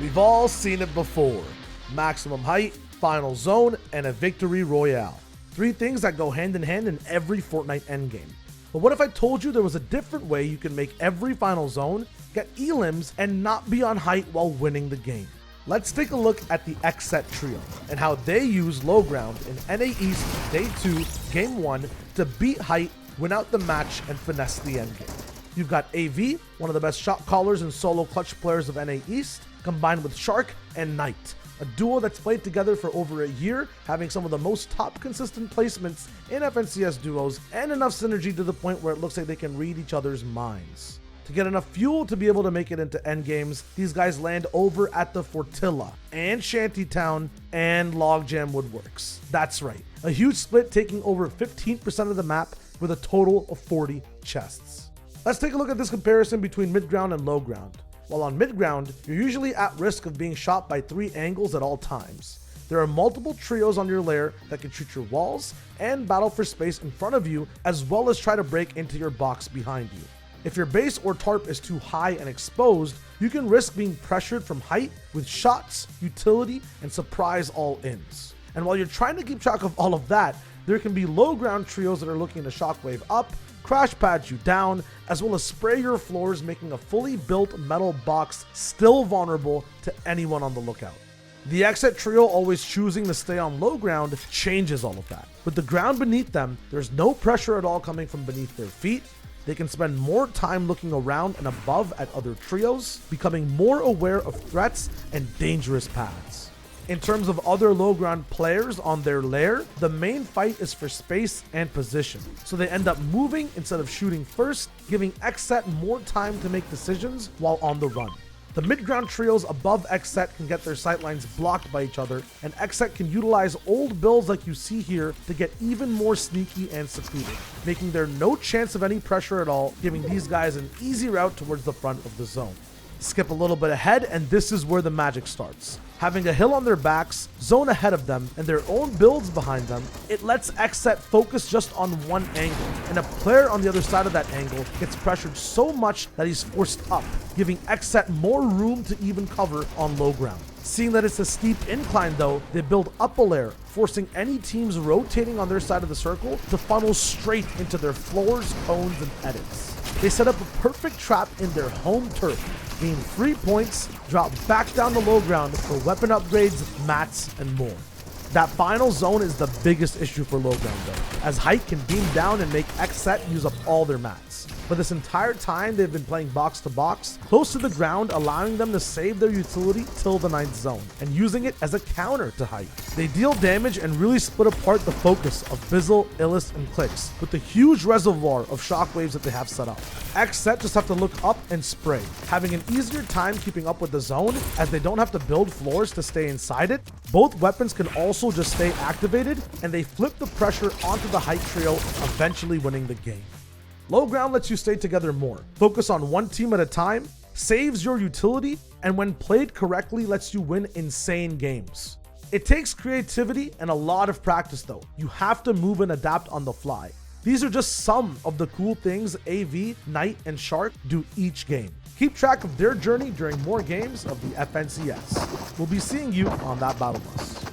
We've all seen it before. Maximum height, final zone, and a victory royale. 3 things that go hand in hand in every Fortnite endgame. But what if I told you there was a different way you can make every final zone, get elims, and not be on height while winning the game? Let's take a look at the XSET Trio and how they use low ground in NA East Day 2, Game 1 to beat height, win out the match, and finesse the endgame. You've got Av, one of the best shot callers and solo clutch players of NA East, combined with Shark and Knight, a duo that's played together for over a year, having some of the most top consistent placements in FNCS duos and enough synergy to the point where it looks like they can read each other's minds. To get enough fuel to be able to make it into endgames, these guys land over at the Fortilla and Shantytown and Logjam Woodworks. That's right, a huge split taking over 15% of the map with a total of 40 chests. Let's take a look at this comparison between mid ground and low ground. While on mid ground, you're usually at risk of being shot by 3 angles at all times. There are multiple trios on your lair that can shoot your walls and battle for space in front of you, as well as try to break into your box behind you. If your base or tarp is too high and exposed, you can risk being pressured from height with shots, utility, and surprise all-ins. And while you're trying to keep track of all of that, there can be low ground trios that are looking to shockwave up, crash pad you down, as well as spray your floors, making a fully built metal box still vulnerable to anyone on the lookout. The XSET Trio always choosing to stay on low ground changes all of that. With the ground beneath them, there's no pressure at all coming from beneath their feet. They can spend more time looking around and above at other trios, becoming more aware of threats and dangerous paths. In terms of other low ground players on their lair, the main fight is for space and position, so they end up moving instead of shooting first, giving XSET more time to make decisions while on the run. The mid-ground trios above XSET can get their sightlines blocked by each other, and XSET can utilize old builds like you see here to get even more sneaky and secluded, making there no chance of any pressure at all, giving these guys an easy route towards the front of the zone. Skip a little bit ahead, and this is where the magic starts. Having a hill on their backs, zone ahead of them, and their own builds behind them, it lets XSET focus just on one angle, and a player on the other side of that angle gets pressured so much that he's forced up, giving XSET more room to even cover on low ground. Seeing that it's a steep incline though, they build up a layer, forcing any teams rotating on their side of the circle to funnel straight into their floors, cones, and edits. They set up a perfect trap in their home turf, gain free points, drop back down to low ground for weapon upgrades, mats, and more. That final zone is the biggest issue for low ground though, as height can beam down and make XSET use up all their mats. But this entire time they've been playing box to box, close to the ground, allowing them to save their utility till the 9th zone, and using it as a counter to height. They deal damage and really split apart the focus of Bizzle, Illist, and Clicks, with the huge reservoir of shockwaves that they have set up. XSET just have to look up and spray, having an easier time keeping up with the zone, as they don't have to build floors to stay inside it. Both weapons can also just stay activated, and they flip the pressure onto the height trio, eventually winning the game. Low ground lets you stay together more, focus on one team at a time, saves your utility, and when played correctly lets you win insane games. It takes creativity and a lot of practice though. You have to move and adapt on the fly. These are just some of the cool things Av, Knight, and Shark do each game. Keep track of their journey during more games of the FNCS. We'll be seeing you on that battle bus.